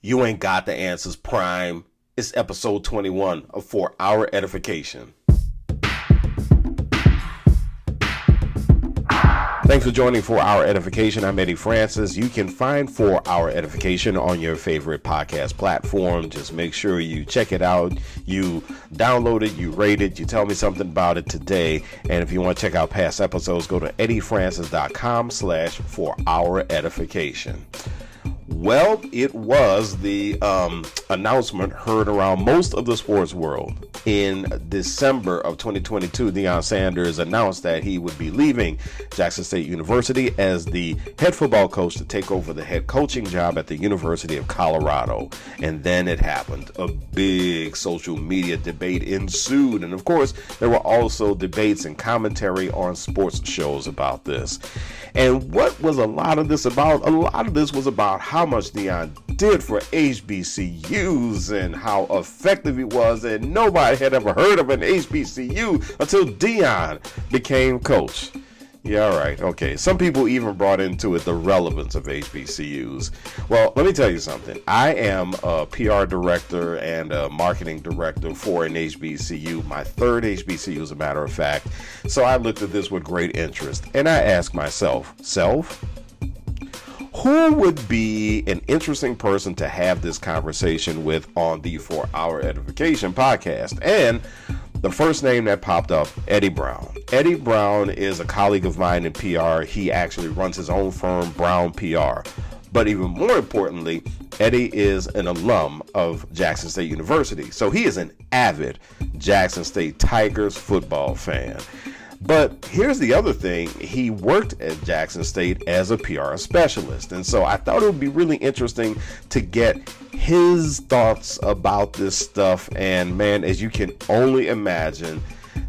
You Ain't Got the Answers Prime. It's episode 21 of For Our Edification. Thanks for joining For Our Edification. I'm Eddie Francis. You can find For Our Edification on your favorite podcast platform. Just make sure you check it out. You download it, you rate it, you tell me something about it today. And if you want to check out past episodes, go to eddiefrancis.com/For Our Edification. Well, it was the announcement heard around most of the sports world. In December of 2022, Deion Sanders announced that he would be leaving Jackson State University as the head football coach to take over the head coaching job at the University of Colorado. And then it happened. A big social media debate ensued. And of course, there were also debates and commentary on sports shows about this. And what was a lot of this about? A lot of this was about how much Deion did for HBCUs and how effective he was, and nobody had ever heard of an HBCU until Deion became coach. Yeah, all right, okay. Some people even brought into it the relevance of HBCUs. Well, let me tell you something. I am a PR director and a marketing director for an HBCU, my third HBCU as a matter of fact. So I looked at this with great interest, and I asked myself, who would be an interesting person to have this conversation with on the For Our Edification podcast? And the first name that popped up, Eddie Brown. Eddie Brown is a colleague of mine in PR. He actually runs his own firm, Brown PR. But even more importantly, Eddie is an alum of Jackson State University. So he is an avid Jackson State Tigers football fan. But here's the other thing. He worked at Jackson State as a PR specialist. And so I thought it would be really interesting to get his thoughts about this stuff. And man, as you can only imagine,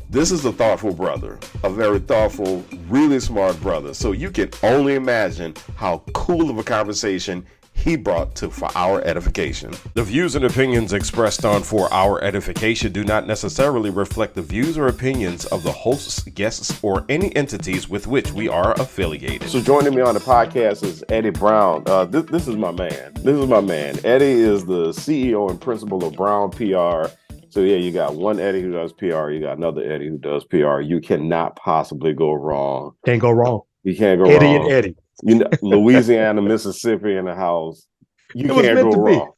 this is a thoughtful brother, a very thoughtful, really smart brother. So you can only imagine how cool of a conversation he brought to For Our Edification. The views and opinions expressed on For Our Edification do not necessarily reflect the views or opinions of the hosts, guests, or any entities with which we are affiliated. So joining me on the podcast is Eddie Brown. This is my man. Eddie is the CEO and principal of Brown PR. So yeah, you got one Eddie who does PR. You got another Eddie who does PR. You cannot possibly go wrong. Can't go wrong. You can't go Eddie wrong. and Eddie. You know, Louisiana, Mississippi in the house. You can't go wrong.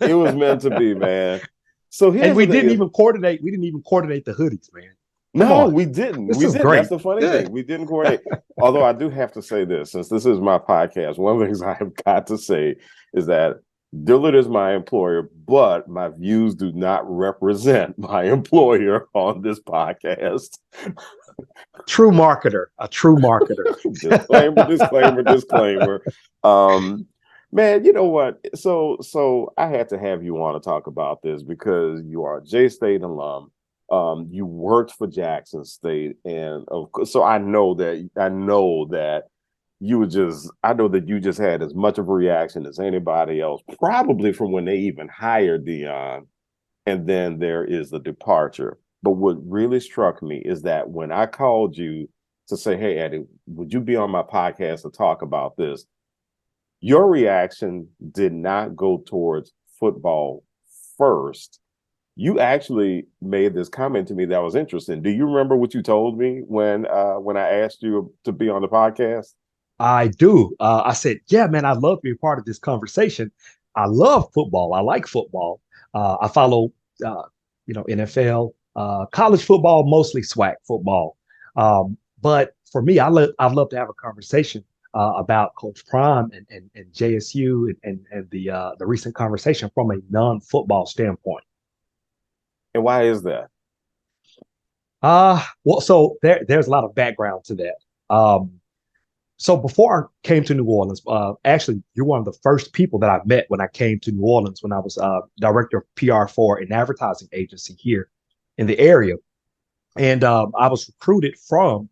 It was meant to be, man. So and we didn't even coordinate. We didn't even coordinate the hoodies, man. No, we didn't. We didn't. That's the funny thing. We didn't coordinate. Although I do have to say this, since this is my podcast, one of the things I have got to say is that Dillard is my employer, but my views do not represent my employer on this podcast. A true marketer. Disclaimer. Man, you know what? So I had to have you on to talk about this because you are a J-State alum. You worked for Jackson State, and so I know that you just had as much of a reaction as anybody else, probably from when they even hired Deion, and then there is the departure. But what really struck me is that when I called you to say, hey, Eddie, would you be on my podcast to talk about this? Your reaction did not go towards football first. You actually made this comment to me that was interesting. Do you remember what you told me when I asked you to be on the podcast? I do. I said, yeah, man, I'd love to be a part of this conversation. I love football. I like football. I follow, NFL. College football, mostly SWAC football. But for me, I'd love to have a conversation about Coach Prime and JSU and the recent conversation from a non-football standpoint. And why is that? Well, so there's a lot of background to that. So before I came to New Orleans, actually, you're one of the first people that I met when I came to New Orleans when I was director of PR for an advertising agency here in the area. And I was recruited from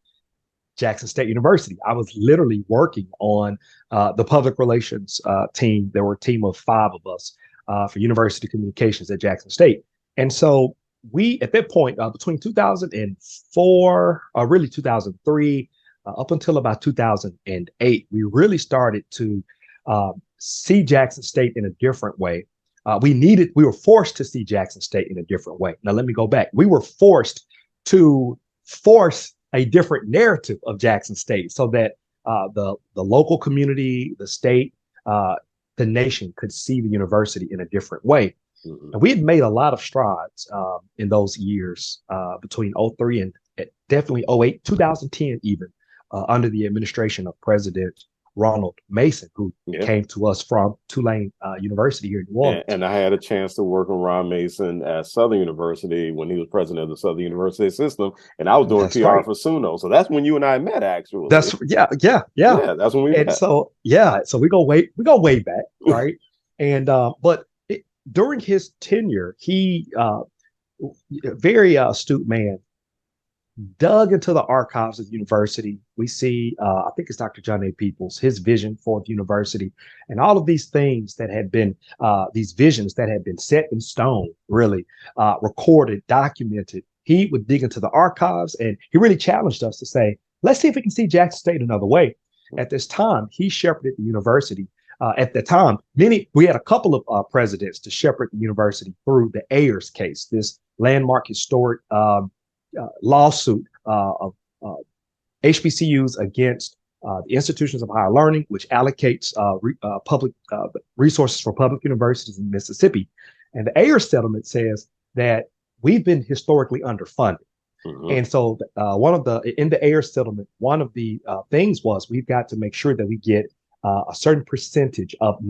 Jackson State University. I was literally working on the public relations team. There were a team of 5 of us for university communications at Jackson State. And so we, at that point, between 2004, really 2003, up until about 2008, we really started to see Jackson State in a different way. We were forced to see Jackson State in a different way. Now, let me go back. We were forced to force a different narrative of Jackson State so that the local community, the state, the nation could see the university in a different way. Mhm. And we had made a lot of strides in those years between '03 and definitely '08, 2010 even, under the administration of President Ronald Mason, who Yeah. came to us from Tulane University here in New Orleans. And I had a chance to work with Ron Mason at Southern University when he was president of the Southern University system, and I was doing That's PR right. for Suno. So that's when you and I met, actually. That's yeah. Yeah, that's when we And met. so so we go way back, right? And but during his tenure, he very astute man, dug into the archives of the university. We see, I think it's Dr. John A. Peoples, his vision for the university, and all of these things that had been, these visions that had been set in stone, really recorded, documented. He would dig into the archives, and he really challenged us to say, let's see if we can see Jackson State another way. At this time, he shepherded the university. At the time, we had a couple of presidents to shepherd the university through the Ayers case, this landmark historic lawsuit of HBCUs against the institutions of higher learning, which allocates public resources for public universities in Mississippi. And the Ayers settlement says that we've been historically underfunded. Mhm. And so in the Ayers settlement, one of the things was we've got to make sure that we get a certain percentage of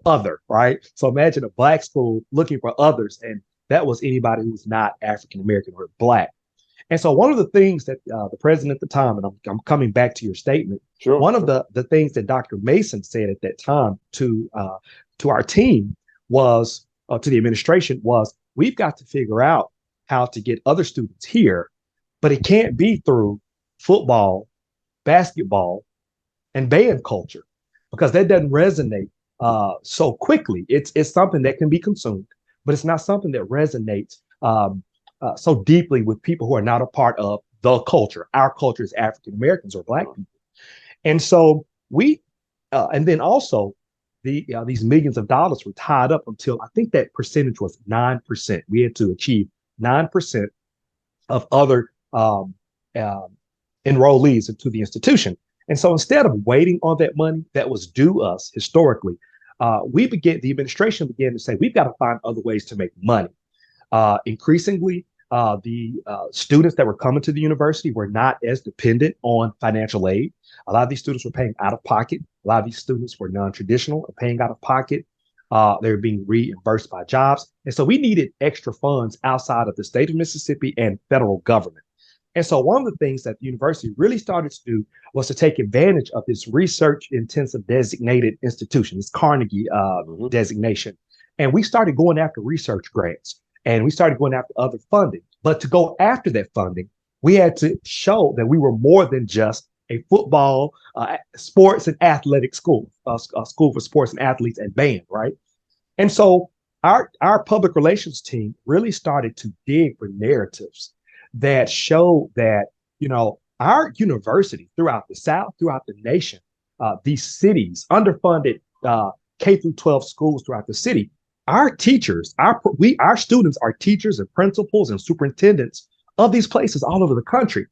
other, right? So imagine a Black school looking for others, and that was anybody who was not African American or Black. And so one of the things that the president at the time, and I'm coming back to your statement, Sure. one of the things that Dr. Mason said at that time to our team was, to the administration, was we've got to figure out how to get other students here, but it can't be through football, basketball, and band culture, because that doesn't resonate so quickly. It's something that can be consumed, but it's not something that resonates so deeply with people who are not a part of the culture. Our culture is African Americans or Black people. And so and then also these millions of dollars were tied up until I think that percentage was 9%. We had to achieve 9% of other enrollees into the institution. And so instead of waiting on that money that was due us historically, the administration began to say, we've got to find other ways to make money. Increasingly, the students that were coming to the university were not as dependent on financial aid. A lot of these students were paying out of pocket. A lot of these students were non-traditional and paying out of pocket. They were being reimbursed by jobs. And so we needed extra funds outside of the state of Mississippi and federal government. And so one of the things that the university really started to do was to take advantage of this research intensive designated institution, this Carnegie designation. And we started going after research grants, and we started going after other funding. But to go after that funding, we had to show that we were more than just a football, sports and athletic school, a school for sports and athletes and band, right? And so our public relations team really started to dig for narratives that show that, our university throughout the South, throughout the nation, these cities, underfunded K through 12 schools throughout the city, our teachers, our students are teachers and principals and superintendents of these places all over the country.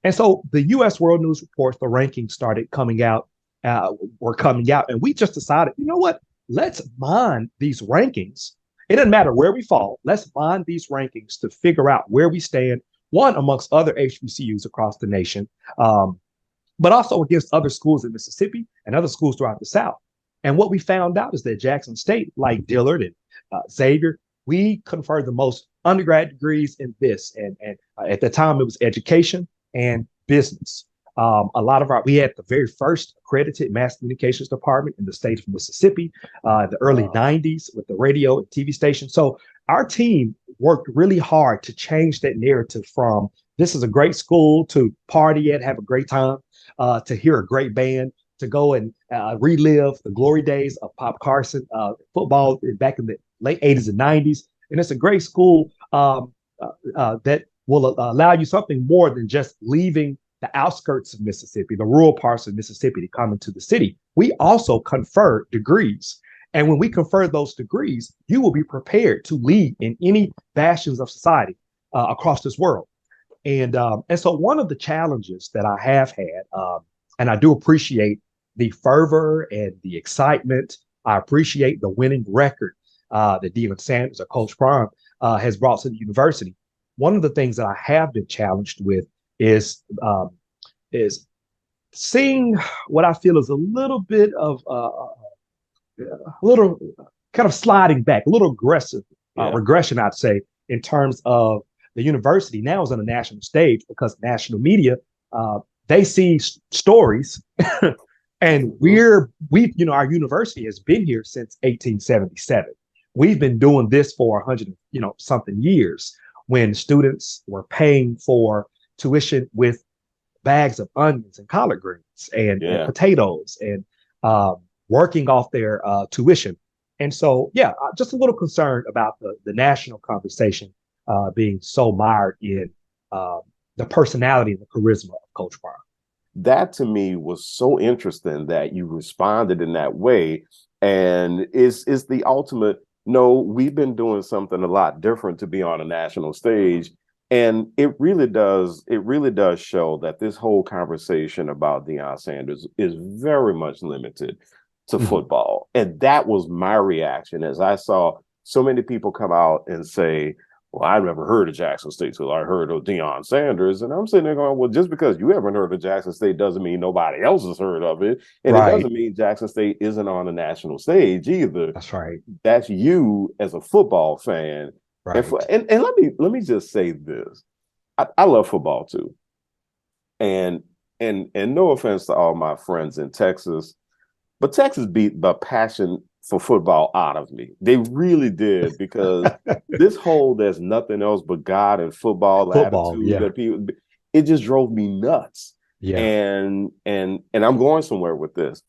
And so the U.S. World News reports, the rankings started coming out, and we just decided, you know what? Let's mine these rankings. It doesn't matter where we fall. Let's mine these rankings to figure out where we stand, one, amongst other HBCUs across the nation, but also against other schools in Mississippi and other schools throughout the South. And what we found out is that Jackson State, like Dillard and Xavier, we conferred the most undergrad degrees in this. And at the time, it was education and business. We had the very first accredited mass communications department in the state of Mississippi, the early 90s with the radio and TV station. So our team worked really hard to change that narrative from this is a great school to party at, have a great time, to hear a great band, to go and relive the glory days of Pop Carson football back in the late 80s and 90s. And it's a great school that will allow you something more than just leaving the outskirts of Mississippi, the rural parts of Mississippi to come into the city, we also confer degrees. And when we confer those degrees, you will be prepared to lead in any bastions of society across this world. And so one of the challenges that I have had, and I do appreciate the fervor and the excitement. I appreciate the winning record that Deion Sanders or Coach Prime has brought to the university. One of the things that I have been challenged with is seeing what I feel is a little bit of a little kind of sliding back, a little aggressive regression, I'd say, in terms of the university now is on a national stage because national media they see stories, and our university has been here since 1877. We've been doing this for 100, something years, when students were paying for tuition with bags of onions and collard greens and potatoes and working off their tuition. And so, just a little concerned about the national conversation being so mired in the personality and the charisma of Coach Prime. That to me was so interesting that you responded in that way, and is the ultimate. No, we've been doing something a lot different to be on a national stage. And it really does show that this whole conversation about Deion Sanders is very much limited to football. And that was my reaction as I saw so many people come out and say, well, I never heard of Jackson State till I heard of Deion Sanders. And I'm sitting there going, well, just because you haven't heard of Jackson State doesn't mean nobody else has heard of it. And It doesn't mean Jackson State isn't on the national stage either. That's right. That's you as a football fan. Right. And let me just say this. I love football too. And no offense to all my friends in Texas, but Texas beat the passion for football out of me. They really did, because this whole there's nothing else but God and football attitude that people, it just drove me nuts. Yeah. And I'm going somewhere with this.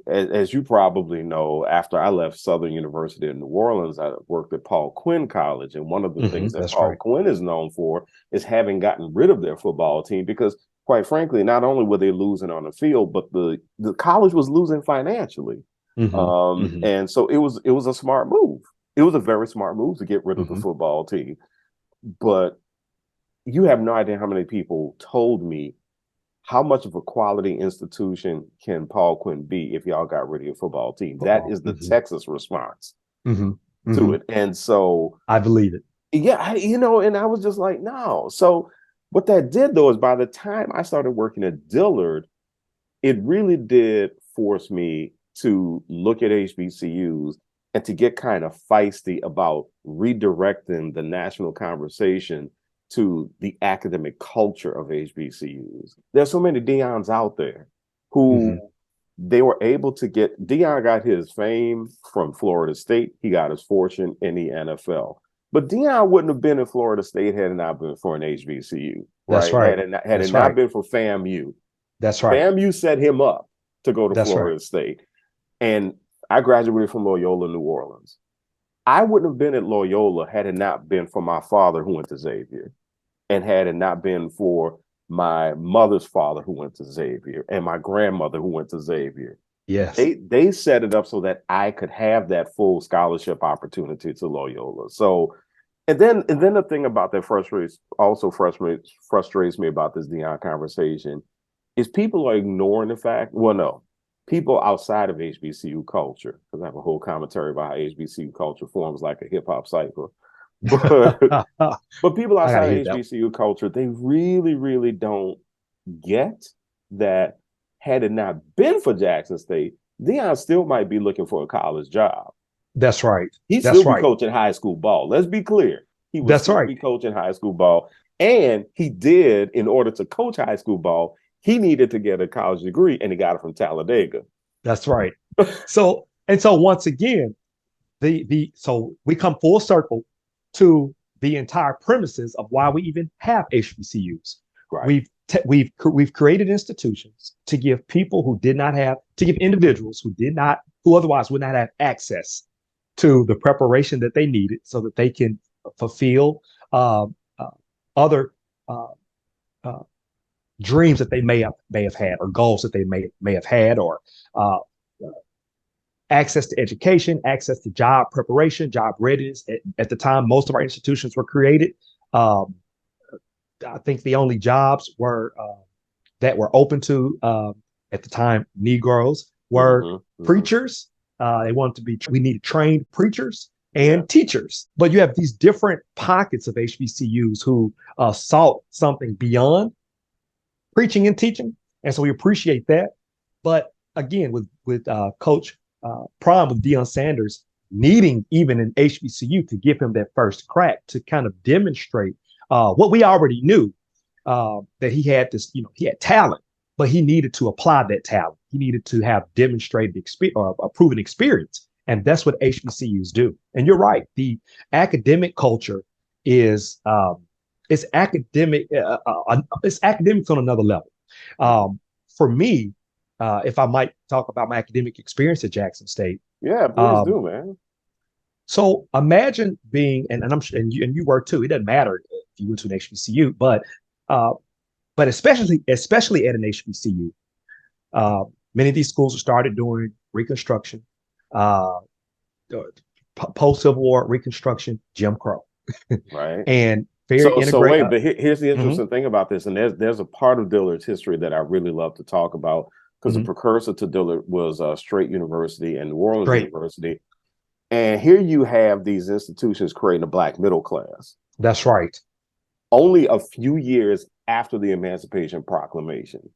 As you probably know, after I left Southern University in New Orleans, I worked at Paul Quinn College. And one of the things that Paul Quinn is known for is having gotten rid of their football team, because quite frankly, not only were they losing on the field, but the college was losing financially. And so it was a smart move. It was a very smart move to get rid of the football team. But you have no idea how many people told me, how much of a quality institution can Paul Quinn be if y'all got rid of your football team? That is the Texas response to it. And so I believe it. Yeah, and I was just like, no. So what that did, though, is by the time I started working at Dillard, it really did force me to look at HBCUs and to get kind of feisty about redirecting the national conversation to the academic culture of HBCUs. There's so many Deions out there who they were able to get. Deion got his fame from Florida State. He got his fortune in the NFL. But Deion wouldn't have been in Florida State had it not been for an HBCU. That's right. Had it not been for FAMU. That's right. FAMU set him up to go to Florida State. And I graduated from Loyola, New Orleans. I wouldn't have been at Loyola had it not been for my father who went to Xavier, and had it not been for my mother's father who went to Xavier and my grandmother who went to Xavier. Yes. They set it up so that I could have that full scholarship opportunity to Loyola. So, and then the thing about that frustrates me about this Deion conversation is people are ignoring the fact, people outside of HBCU culture, because I have a whole commentary about how HBCU culture forms like a hip hop cipher. But people outside of HBCU culture, they really, really don't get that had it not been for Jackson State, Deion still might be looking for a college job. That's right. He'd still be coaching high school ball. Let's be clear. He would still be coaching high school ball. And he did, in order to coach high school ball, he needed to get a college degree, and he got it from Talladega. That's right. So once again, so we come full circle to the entire premises of why we even have HBCUs. Right. We've created institutions to give individuals who otherwise would not have access to the preparation that they needed so that they can fulfill other dreams that they may have had, or goals that they may have had, or uh, access to education, access to job preparation, job readiness. At the time, most of our institutions were created. Um, I think the only jobs were that were open to at the time Negroes were preachers. They wanted to be. We needed trained preachers and teachers. But you have these different pockets of HBCUs who sought something beyond preaching and teaching, and so we appreciate that. But again, with Coach Prime, with Deion Sanders needing even an HBCU to give him that first crack to kind of demonstrate what we already knew, that he had this, he had talent, but he needed to apply that talent. He needed to have demonstrated experience or a proven experience. And that's what HBCUs do. And you're right. Academic culture is it's academic. It's academics on another level. For me, if I might talk about my academic experience at Jackson State. Yeah, please do, man. So imagine being, and you were too. It doesn't matter if you went to an HBCU, but especially at an HBCU, many of these schools are started during Reconstruction, post Civil War Reconstruction, Jim Crow, right? And very so wait, but here's the interesting thing about this, and there's a part of Dillard's history that I really love to talk about, because the precursor to Dillard was Straight University and New Orleans University. And here you have these institutions creating a Black middle class. That's right. Only a few years after the Emancipation Proclamation,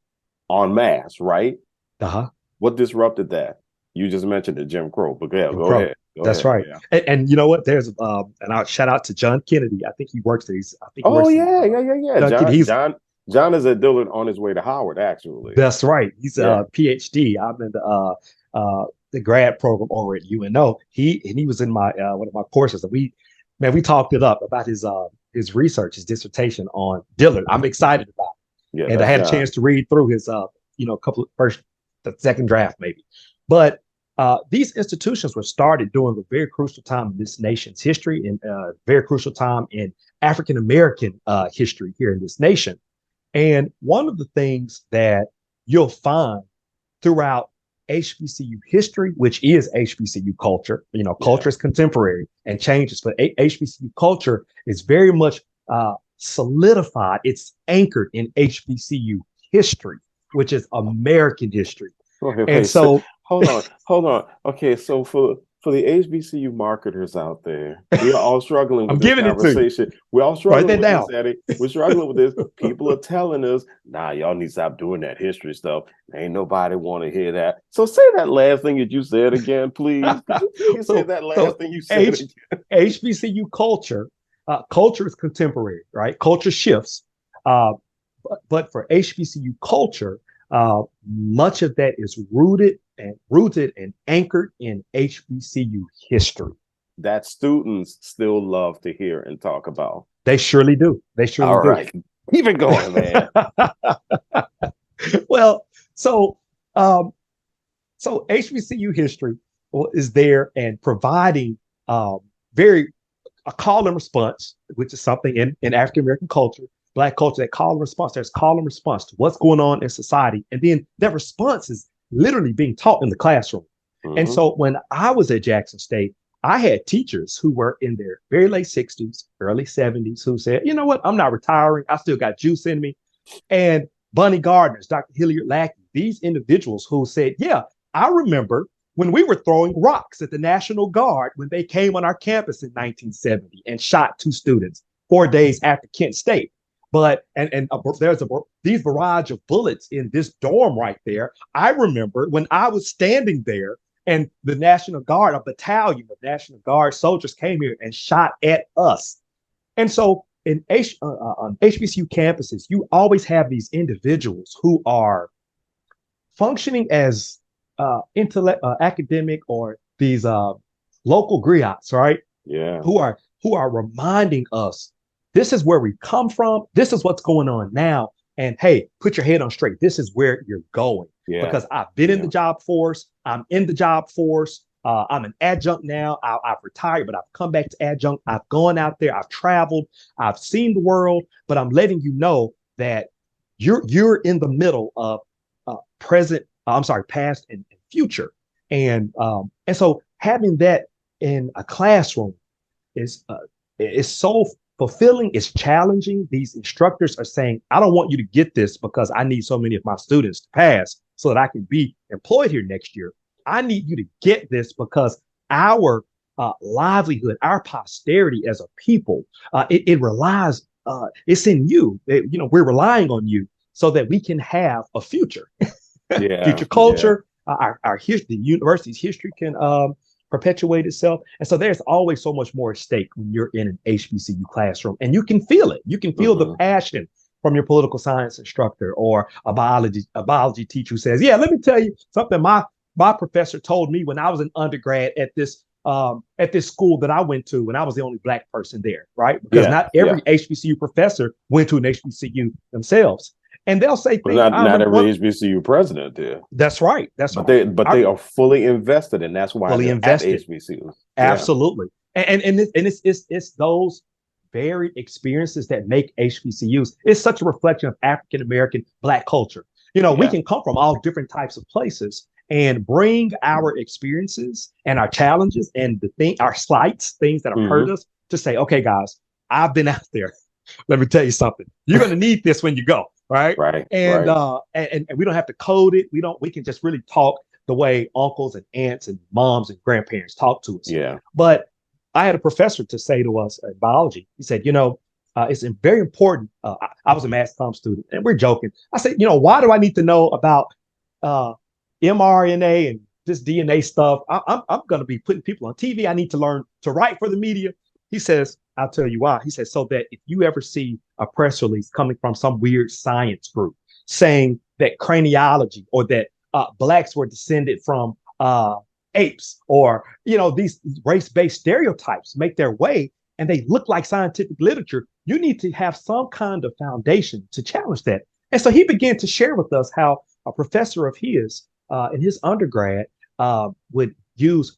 en masse, right? What disrupted that? You just mentioned it, Jim Crow, but go ahead. That's right. Yeah. And you know what? There's and I'll shout out to John Kennedy. I think he works there. John is at Dillard on his way to Howard, actually. That's right. He's a PhD. I'm in the grad program over at UNO. He was in my one of my courses, and we talked it up about his research, his dissertation on Dillard. I'm excited about it. Yeah, and I had a chance to read through his couple of the second draft maybe. But these institutions were started during a very crucial time in this nation's history, and very crucial time in African American history here in this nation. And one of the things that you'll find throughout HBCU history, which is HBCU culture, culture is contemporary and changes, but HBCU culture is very much solidified. It's anchored in HBCU history, which is American history. Okay, and so hold on. Okay, so for the HBCU marketers out there, we are all struggling with this conversation. We're all struggling with this, Eddie. We're struggling with this. People are telling us, nah, y'all need to stop doing that history stuff. Ain't nobody want to hear that. So say that last thing that you said again, please. You say that last thing you said again. HBCU culture, culture is contemporary, right? Culture shifts. But for HBCU culture, much of that is rooted and anchored in HBCU history. That students still love to hear and talk about. They surely do. All right. Keep it going, man. Well, so HBCU history is there and providing a call and response, which is something in African American culture, Black culture, that call and response. There's call and response to what's going on in society. And then that response is literally being taught in the classroom. And so when I was at Jackson State, I had teachers who were in their very late 60s, early 70s, who said, you know what, I'm not retiring. I still got juice in me. And Bunny Gardners, Dr. Hilliard Lackey, these individuals who said, yeah, I remember when we were throwing rocks at the National Guard when they came on our campus in 1970 and shot 2 students 4 days after Kent State. But there's these barrage of bullets in this dorm right there. I remember when I was standing there and the National Guard, a battalion of National Guard soldiers came here and shot at us. And so on HBCU campuses, you always have these individuals who are functioning as academic or these local griots, right? Yeah. Who are reminding us, this is where we come from. This is what's going on now. And hey, put your head on straight. This is where you're going. Yeah. Because I've been in the job force. I'm in the job force. I'm an adjunct now. I've retired, but I've come back to adjunct. I've gone out there. I've traveled. I've seen the world. But I'm letting you know that you're in the middle of past and future, and so having that in a classroom is so fulfilling. It's challenging. These instructors are saying, I don't want you to get this because I need so many of my students to pass so that I can be employed here next year. I need you to get this because our livelihood, our posterity as a people, it relies, it's in you. We're relying on you so that we can have a future, Yeah, future yeah. culture. Our history, the university's history can perpetuate itself. And so there's always so much more at stake when you're in an HBCU classroom, and you can feel it. You can feel the Hmm. passion from your political science instructor or a biology teacher who says, "Yeah, let me tell you something. My professor told me when I was an undergrad at this school that I went to, and I was the only Black person there, right? Because Yeah, not yeah. every HBCU professor went to an HBCU themselves, and they'll say But things. I not remember every one. HBCU president did. That's right. That's But right. they are fully invested, and that's why Fully they're at invested. HBCUs. Yeah. Absolutely. And it's those varied experiences that make HBCUs. It's such a reflection of African American Black culture. We Yeah. can come from all different types of places and bring our experiences and our challenges and our slights, things that have hurt Hmm. us, to say, okay, guys, I've been out there. Let me tell you something. You're going to need this when you go, right? Right. And Right. we don't have to code it. We can just really talk the way uncles and aunts and moms and grandparents talk to us. Yeah. But I had a professor to say to us in biology. He said, it's very important. I was a mass comm student, and we're joking. I said, why do I need to know about uh, mRNA and this DNA stuff? I'm going to be putting people on TV. I need to learn to write for the media. He says, I'll tell you why. He says, so that if you ever see a press release coming from some weird science group saying that craniology or that Blacks were descended from apes, or these race-based stereotypes make their way and they look like scientific literature, you need to have some kind of foundation to challenge that. And so he began to share with us how a professor of his in his undergrad would use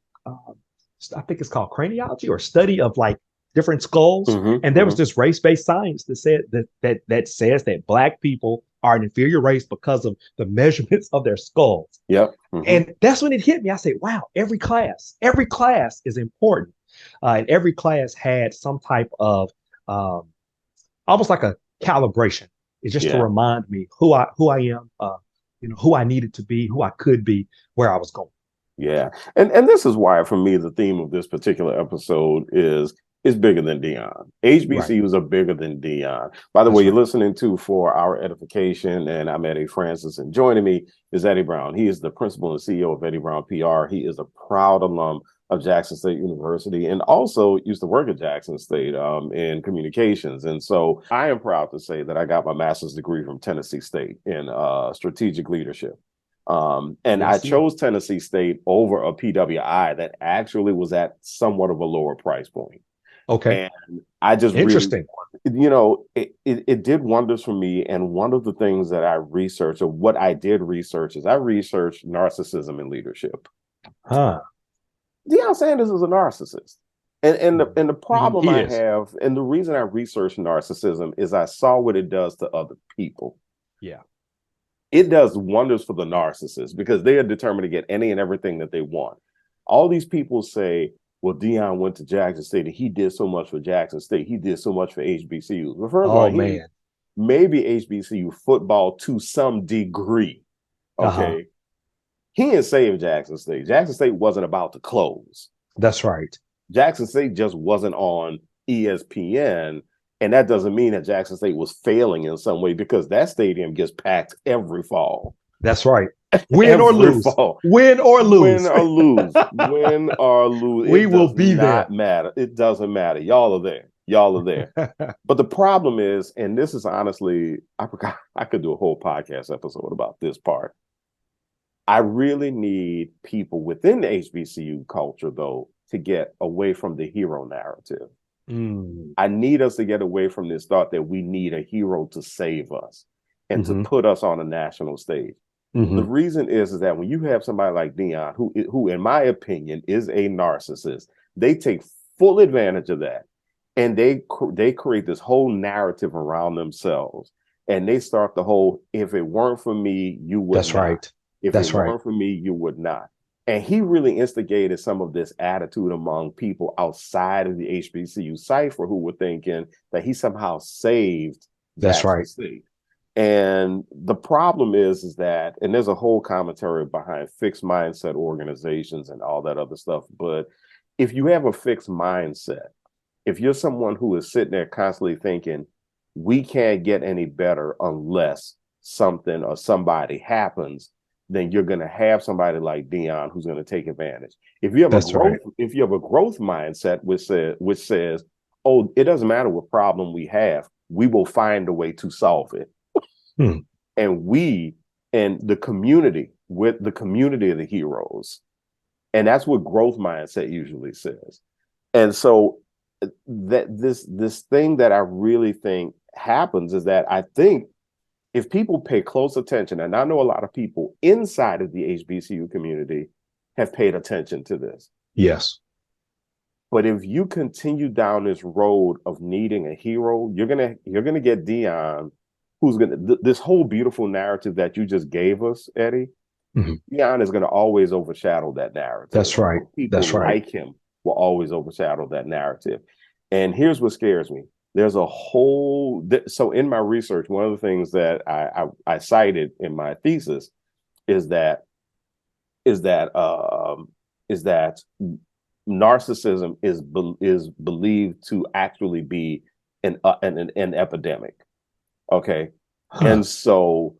I think it's called craniology, or study of like different skulls. Hmm. And there was Hmm. this race-based science that said that says that Black people are an inferior race because of the measurements of their skulls. Yep. Hmm. And that's when it hit me. I said, wow, every class is important. And every class had some type of um, almost like a calibration. It's just to Yeah. remind me who I am, who I needed to be, who I could be, where I was going. Yeah. And this is why, for me, the theme of this particular episode is bigger than Deion. Right. HBCUs are bigger than Deion. By the way, That's you're right. listening to For Our Edification, and I'm Eddie Francis, and joining me is Eddie Brown. He is the principal and CEO of Eddie Brown PR. He is a proud alum of Jackson State University, and also used to work at Jackson State in communications. And so I am proud to say that I got my master's degree from Tennessee State in strategic leadership. And I Yes, sir. chose Tennessee State over a PWI that actually was at somewhat of a lower price point. Okay. And I just really, Interesting. it did wonders for me. And one of the things that I researched, or what I did research, is I researched narcissism in leadership. Huh. Deion Sanders is a narcissist. And the problem He I is. have, and the reason I researched narcissism, is I saw what it does to other people. Yeah. It does wonders for the narcissist because they are determined to get any and everything that they want. All these people say, well, Deion went to Jackson State and he did so much for Jackson State. He did so much for HBCUs. Well, first of all, Oh he man. maybe HBCU football to some degree. Uh-huh. Okay. He didn't save Jackson State. Jackson State wasn't about to close. That's right. Jackson State just wasn't on ESPN. And that doesn't mean that Jackson State was failing in some way, because that stadium gets packed every fall. That's right. Win or Every lose. fall. Win or Win lose. or lose. Win or lose. We It will does be there. not matter. It doesn't matter. Y'all are there. Y'all are there. But the problem is, and this is honestly, I forgot, I could do a whole podcast episode about this part. I really need people within the HBCU culture, though, to get away from the hero narrative. Mm. I need us to get away from this thought that we need a hero to save us and to Hmm. put us on a national stage. The Hmm. reason is that when you have somebody like Deion, who in my opinion is a narcissist, they take full advantage of that, and they create this whole narrative around themselves And they start the whole, if it weren't for me, you would That's not. right. If it That's right. weren't for me, you would not. And he really instigated some of this attitude among people outside of the HBCU cipher who were thinking that he somehow saved That's Jackson right. State. And the problem is that, and there's a whole commentary behind fixed mindset organizations and all that other stuff. But if you have a fixed mindset, if you're someone who is sitting there constantly thinking, we can't get any better unless something or somebody happens, then you're going to have somebody like Deion who's going to take advantage. That's right. If you have a growth mindset which says, oh, it doesn't matter what problem we have, we will find a way to solve it. Hmm. And we and the community, with the community of the heroes, and that's what growth mindset usually says. And so that this thing that I really think happens is that I think if people pay close attention, and I know a lot of people inside of the HBCU community have paid attention to this. Yes. But if you continue down this road of needing a hero, you're gonna get Deion, who's this whole beautiful narrative that you just gave us, Eddie. Mm-hmm. Deion is gonna always overshadow that narrative. That's right. People That's right. like him will always overshadow that narrative. And here's what scares me. There's a whole so in my research, one of the things that I cited in my thesis is that is that narcissism is believed to actually be an epidemic. Okay. Huh. And so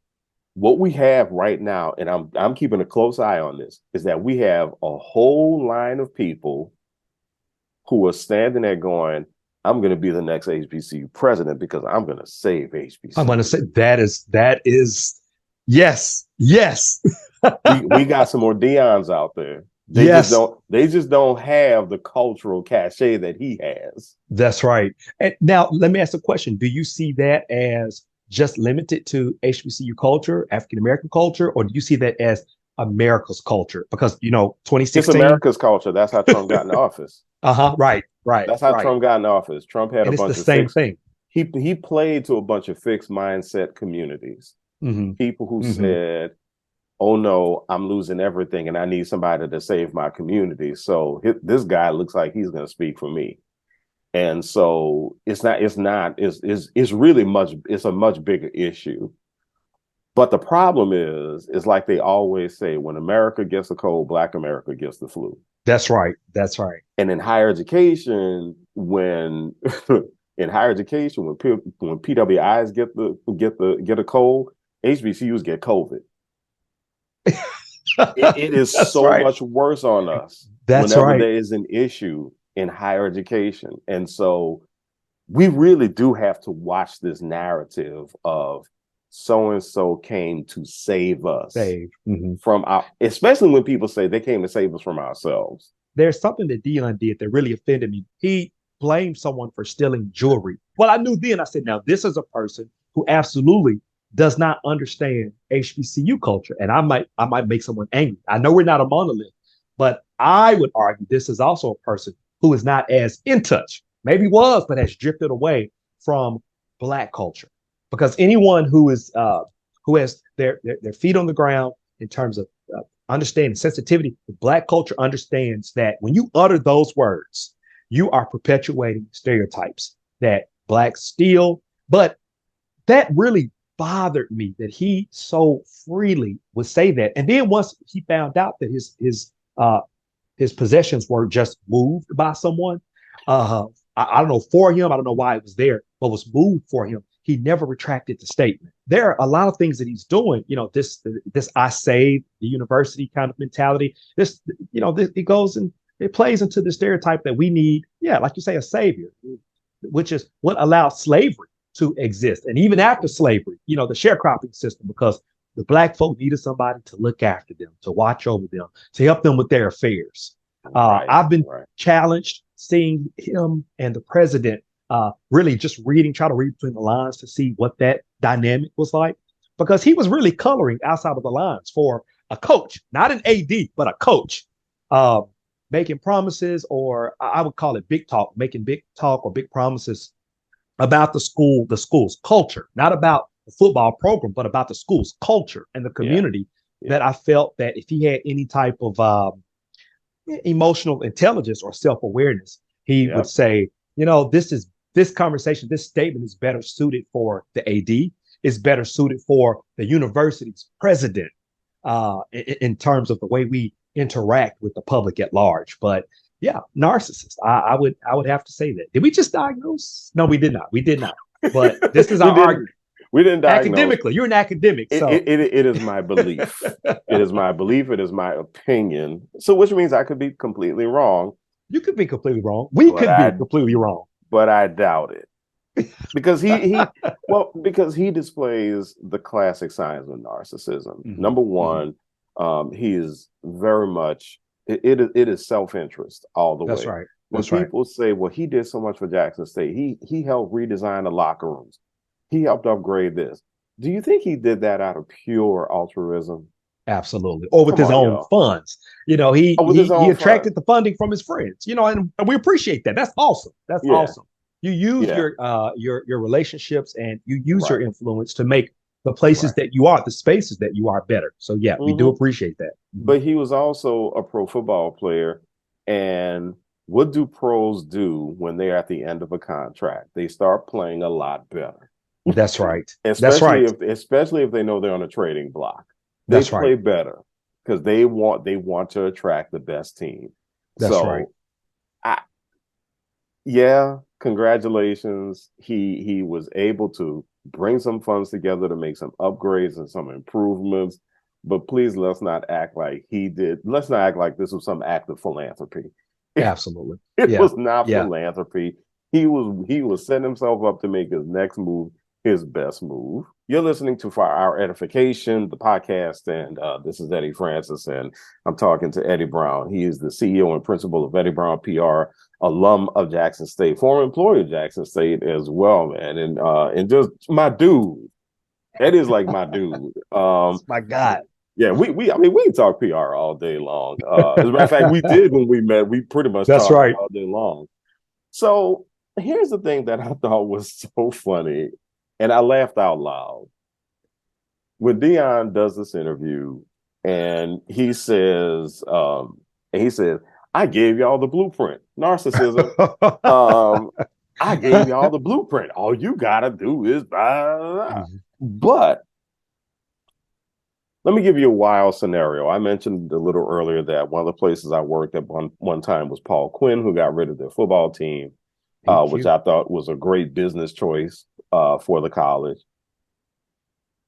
what we have right now, and I'm keeping a close eye on this, is that we have a whole line of people who are standing there going, I'm going to be the next HBCU president because I'm going to save HBCU. I'm going to say that is yes, yes. we got some more Deions out there. They just don't have the cultural cachet that he has. That's right. And now let me ask a question. Do you see that as just limited to HBCU culture, African American culture, or do you see that as America's culture? Because 2016. It's America's culture. That's how Trump got in office. Right. That's how Trump got in office. Trump had and a it's bunch the of same thing. He played to a bunch of fixed mindset communities. Mm-hmm. People who said, oh no, I'm losing everything and I need somebody to save my community. So this guy looks like he's going to speak for me. And so it's really it's a much bigger issue. But the problem is like they always say, when America gets a cold, Black America gets the flu. That's right. That's right. And in higher education, when PWIs get a cold, HBCUs get COVID. It is so much worse on us whenever there is an issue in higher education. And so we really do have to watch this narrative of so-and-so came to save us from especially when people say they came to save us from ourselves. There's something that Deion did that really offended me. He blamed someone for stealing jewelry. Well, I knew then, I said, now this is a person who absolutely does not understand HBCU culture. And I might make someone angry. I know we're not a monolith, but I would argue this is also a person who is not as in touch, maybe was, but has drifted away from Black culture. Because anyone who has their feet on the ground in terms of understanding sensitivity, Black culture understands that when you utter those words, you are perpetuating stereotypes that Blacks steal. But that really bothered me that he so freely would say that. And then once he found out that his possessions were just moved by someone, I don't know for him, I don't know why it was there, but was moved for him. He never retracted the statement. There are a lot of things that he's doing. This I saved the university kind of mentality. It goes and it plays into the stereotype that we need. Yeah, like you say, a savior, which is what allowed slavery to exist. And even after slavery, the sharecropping system, because the Black folk needed somebody to look after them, to watch over them, to help them with their affairs. I've been challenged seeing him and the president really just try to read between the lines to see what that dynamic was like, because he was really coloring outside of the lines for a coach, not an AD, but a coach, making promises, or I would call it big talk, making big talk or big promises about the school's culture, not about the football program, but about the school's culture and the Yeah. community. Yeah. That I felt that if he had any type of emotional intelligence or self-awareness, he would Yep. say, this conversation, this statement is better suited for the AD, is better suited for the university's president, in terms of the way we interact with the public at large. But yeah, narcissist. I would have to say that. Did we just diagnose? No, we did not. We did not. But this is we our didn't argument. we didn't diagnose. Academically, you're an academic, so It is my belief. It is my belief. It is my opinion. So, which means I could be completely wrong, you could be completely wrong. We but could be completely wrong. but I doubt it because because he displays the classic signs of narcissism. Mhm. Number one, he is very much it is self-interest all the That's way. right. When That's right. people say, "Well, he did so much for Jackson State. He helped redesign the locker rooms. He helped upgrade this." Do you think he did that out of pure altruism? Absolutely. Or with Come his on, own y'all. funds. He Oh, with his he own attracted funds. the funding from his friends, and we appreciate that. That's awesome. That's Yeah, awesome. You use yeah, your relationships, and you use your right, influence to make the places right. that you are, the spaces that you are better. So yeah, we do Hmm. appreciate that. Mhm. But he was also a pro football player. And what do pros do when they're at the end of a contract? They start playing a lot better, That's right. That's especially right. if they know they're on a trading block. They That's right. play better because they want to attract the best team. That's right. So I yeah, congratulations. He was able to bring some funds together to make some upgrades and some improvements. But please let's not act like he did. Let's not act like this was some act of philanthropy. Absolutely. It Yeah. was not Yeah. philanthropy. He was setting himself up to make his next move his best move. You're listening to For Our Edification, the podcast, and this is Eddie Francis, and I'm talking to Eddie Brown. He is the CEO and principal of Eddie Brown PR, alum of Jackson State, former employee of Jackson State as well, man, and just my dude. Eddie's like my dude. My God. Yeah, we talk PR all day long. As a matter of fact, we did when we met. We pretty much That's talked right. all day long. So here's the thing that I thought was so funny, and I laughed out loud when Deion does this interview, and he says, "I gave y'all the blueprint, narcissism. Um, I gave y'all the blueprint. All you gotta do is blah, blah, blah." But let me give you a wild scenario. I mentioned a little earlier that one of the places I worked at one time was Paul Quinn, who got rid of their football team, which I thought was a great business choice for the college.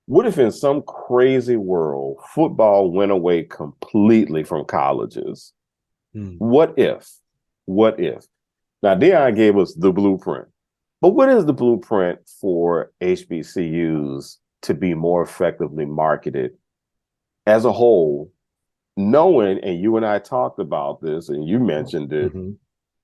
What if in some crazy world, football went away completely from colleges? What if? What if? Now, Deion gave us the blueprint, but what is the blueprint for HBCUs to be more effectively marketed as a whole, knowing, and you and I talked about this, and you mentioned it,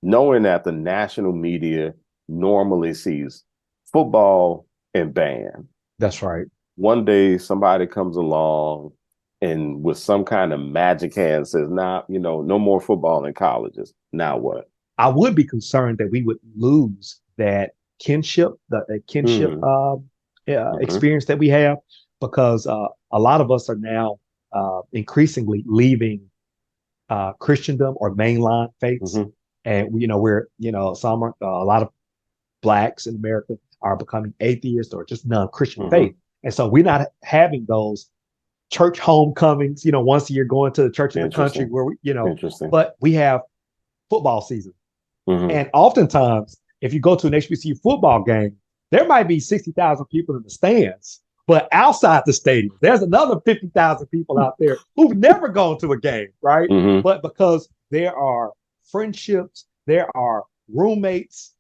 knowing that the national media normally sees football and band. That's right. One day somebody comes along and with some kind of magic hand says, "Nah, no more football in colleges." Now what? I would be concerned that we would lose that kinship, the kinship experience that we have, because a lot of us are now increasingly leaving Christendom or mainline faiths, and we're some are a lot of blacks in America are becoming atheists or just non-Christian faith, and so we're not having those church homecomings, once a year going to the church in the country where we, but we have football season. And oftentimes, if you go to an HBCU football game, there might be 60,000 people in the stands, but outside the stadium, there's another 50,000 people out there who've never gone to a game, right? But because there are friendships, there are roommates,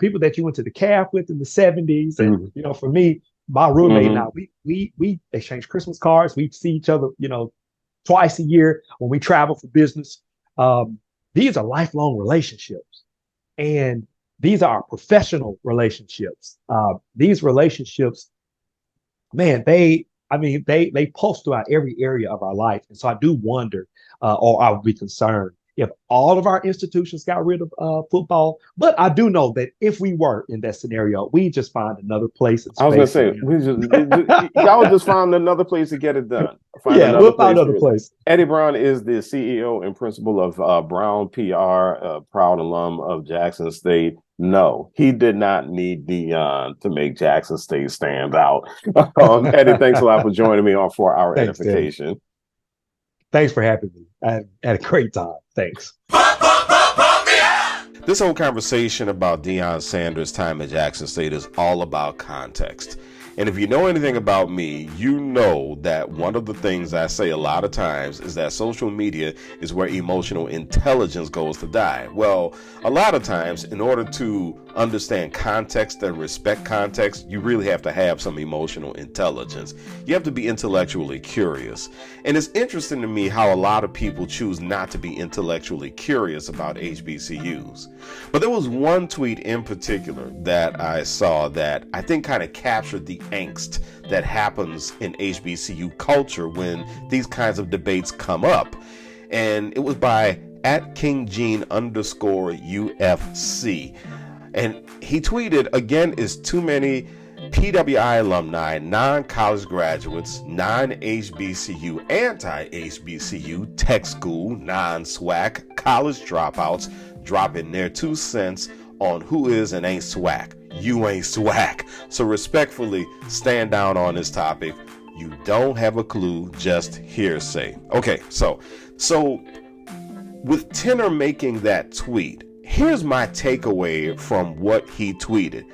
people that you went to the calf with in the 70s. And, for me, my roommate and I, we exchange Christmas cards. We see each other, twice a year when we travel for business. These are lifelong relationships. And these are professional relationships. These relationships, man, they pulse throughout every area of our life. And so I do wonder, or I would be concerned if all of our institutions got rid of football. But I do know that if we were in that scenario, we just find another place and I was gonna space. say, y'all just find another place to get it done. Find Yeah, another we'll find place. another place. Eddie Brown is the CEO and principal of Brown PR, a proud alum of Jackson State. No, he did not need Deion to make Jackson State stand out. Eddie, thanks a lot for joining me on 4 Hour Thanks, Tim. Edification. Thanks for having me. I had a great time. Thanks. This whole conversation about Deion Sanders' time at Jackson State is all about context. And if you know anything about me, you know that one of the things I say a lot of times is that social media is where emotional intelligence goes to die. Well, a lot of times, in order to understand context and respect context, you really have to have some emotional intelligence. You have to be intellectually curious. And it's interesting to me how a lot of people choose not to be intellectually curious about HBCUs. But there was one tweet in particular that I saw that I think kind of captured the angst that happens in HBCU culture when these kinds of debates come up. And it was by @KingGene_UFC. And he tweeted, again, is too many PWI alumni, non-college graduates, non-HBCU, anti-HBCU, tech school, non-SWAC, college dropouts dropping their 2 cents on who is and ain't SWAC. You ain't SWAC. So respectfully, stand down on this topic. You don't have a clue, just hearsay. Okay, so with Tenor making that tweet, here's my takeaway from what he tweeted.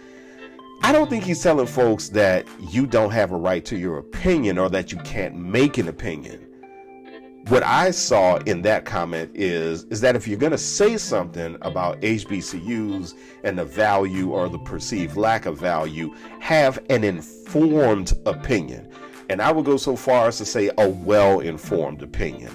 I don't think he's telling folks that you don't have a right to your opinion or that you can't make an opinion. What I saw in that comment is that if you're going to say something about HBCUs and the value or the perceived lack of value, have an informed opinion. And I would go so far as to say a well-informed opinion.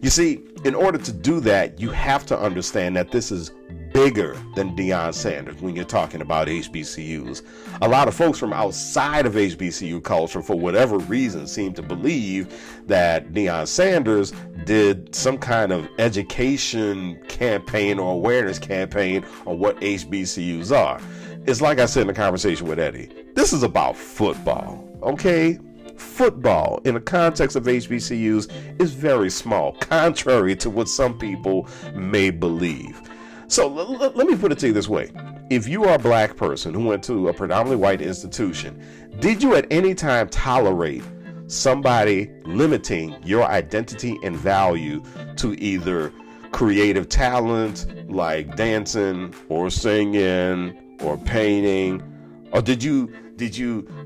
You see, in order to do that, you have to understand that this is bigger than Deion Sanders when you're talking about HBCUs. A lot of folks from outside of HBCU culture, for whatever reason, seem to believe that Deion Sanders did some kind of education campaign or awareness campaign on what HBCUs are. It's like I said in the conversation with Eddie, this is about football, okay? Football in the context of HBCUs is very small, contrary to what some people may believe. So let me put it to you this way. If you are a black person who went to a predominantly white institution, did you at any time tolerate somebody limiting your identity and value to either creative talent like dancing or singing or painting? Or did you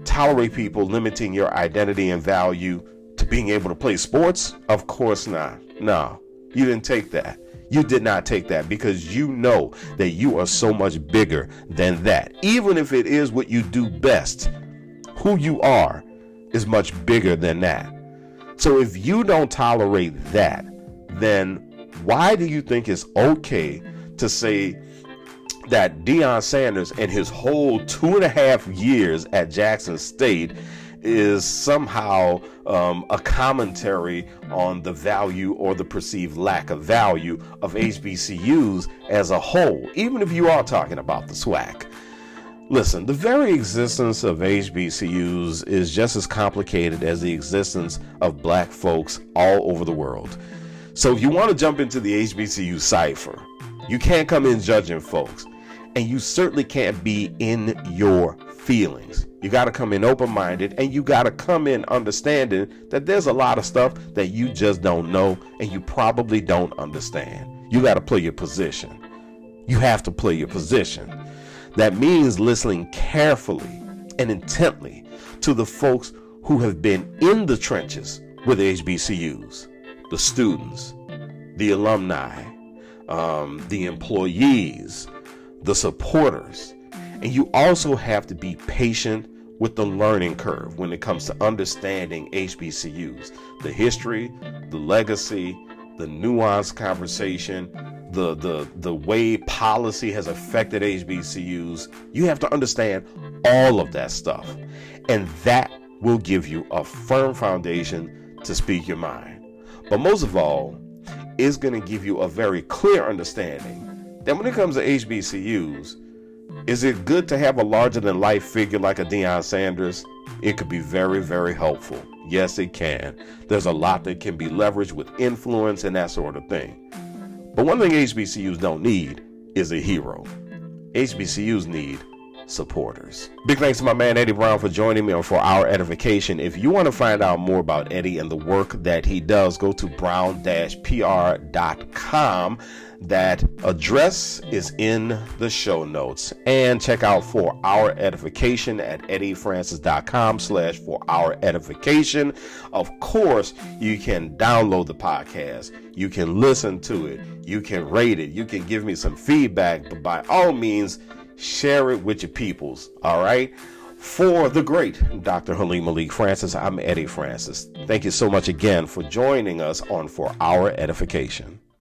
tolerate people limiting your identity and value to being able to play sports? Of course not. No, you didn't take that. You did not take that because you know that you are so much bigger than that. Even if it is what you do best, who you are is much bigger than that. So if you don't tolerate that, then why do you think it's okay to say that Deion Sanders and his whole 2.5 years at Jackson State is somehow a commentary on the value or the perceived lack of value of HBCUs as a whole, even if you are talking about the SWAC? Listen, the very existence of HBCUs is just as complicated as the existence of black folks all over the world. So if you want to jump into the HBCU cipher, you can't come in judging folks. And you certainly can't be in your feelings. You got to come in open-minded, and you got to come in understanding that there's a lot of stuff that you just don't know and you probably don't understand. You got to play your position. You have to play your position. That means listening carefully and intently to the folks who have been in the trenches with HBCUs, the students, the alumni, the employees, the supporters. And you also have to be patient with the learning curve when it comes to understanding HBCUs, the history, the legacy, the nuanced conversation, the way policy has affected HBCUs. You have to understand all of that stuff. And that will give you a firm foundation to speak your mind. But most of all, is going to give you a very clear understanding that when it comes to HBCUs, is it good to have a larger than life figure like a Deion Sanders? It could be very, very helpful. Yes, it can. There's a lot that can be leveraged with influence and that sort of thing. But one thing HBCUs don't need is a hero. HBCUs need supporters. Big thanks to my man Eddie Brown for joining me on For Our Edification. If you want to find out more about Eddie and the work that he does, go to brown-pr.com. That address is in the show notes. And check out For Our Edification at eddiefrancis.com/for-our-edification. Of course, you can download the podcast. You can listen to it. You can rate it. You can give me some feedback. But by all means, share it with your peoples. All right? For the great Dr. Halim Malik Francis, I'm Eddie Francis. Thank you so much again for joining us on For Our Edification.